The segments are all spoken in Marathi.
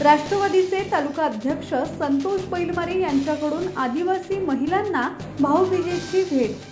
राष्ट्रवादीचे तालुका अध्यक्ष संतोष बैलमारे यांच्याकडून आदिवासी महिलांना भाऊबीजेची भेट।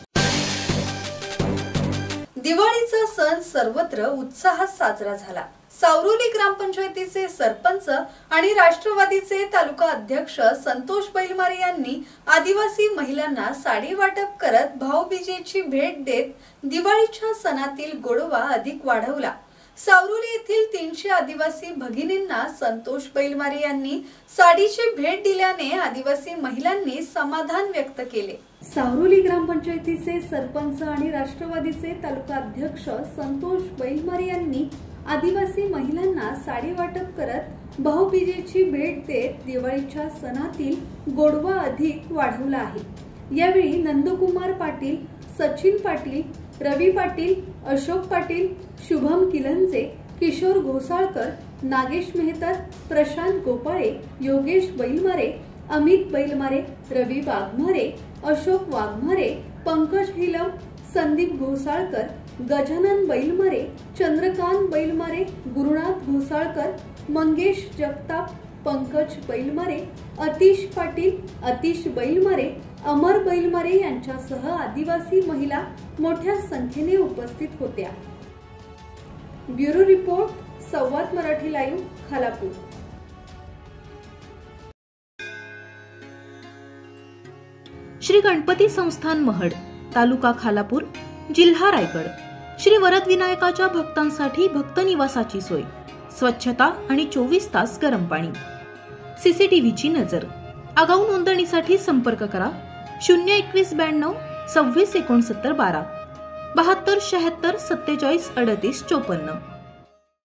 दिवाळीचा सण सर्वत्र उत्साहात साजरा झाला। सावरोली ग्रामपंचायतीचे सरपंच आणि राष्ट्रवादीचे तालुका अध्यक्ष संतोष बैलमारे यांनी आदिवासी महिलांना साडी वाटप करत भाऊबीजेची भेट देत दिवाळीच्या सणातील गोडवा अधिक वाढवला। सावरोली येथील 300 आदिवासी भगिनींना संतोष बैलमारे यांनी साडीची भेट दिल्याने आदिवासी महिलांनी समाधान व्यक्त केले। सावरोली ग्रामपंचायतीचे सरपंच आणि राष्ट्रवादीचे तालुका अध्यक्ष संतोष बैलमारे यांनी आदिवासी महिलांना साडी वाटप करत भाऊबीजेची भेट देत दिवाळीच्या सणातील गोडवा अधिक वाढवला आहे। यावेळी नंदकुमार पाटील, सचिन पाटील, रवी पाटील, अशोक पाटील, शुभम किलंजे, किशोर घोसाळकर, नागेश मेहतर, प्रशांत गोपाळे, योगेश बैलमारे, अमित बैलमारे, रवी वाघमारे, अशोक वाघमारे, पंकज हिलम, संदीप घोसाळकर, गजानन बैलमारे, चंद्रकांत बैलमारे, गुरुनाथ घोसाळकर, मंगेश जगताप, पंकज बैलमारे, अतिश पाटील, अतिश बैलमारे, अमर बैलमारे यांच्यासह आदिवासी महिला मोठ्या संख्येने उपस्थित होत्या। ब्युरो रिपोर्ट, संवाद मराठी लाईव्ह, खालापूर। श्री गणपती संस्थान महड, तालुका खालापूर, जिल्हा रायगड। श्री वरदविनायकाच्या भक्तांसाठी भक्त निवासाची सोय, स्वच्छता आणि 24 तास गरम पाणी, सीसीटीव्हीची नजर। आगाऊ नोंदणीसाठी संपर्क करा 02192 26 69 12 72 76 47 38 54।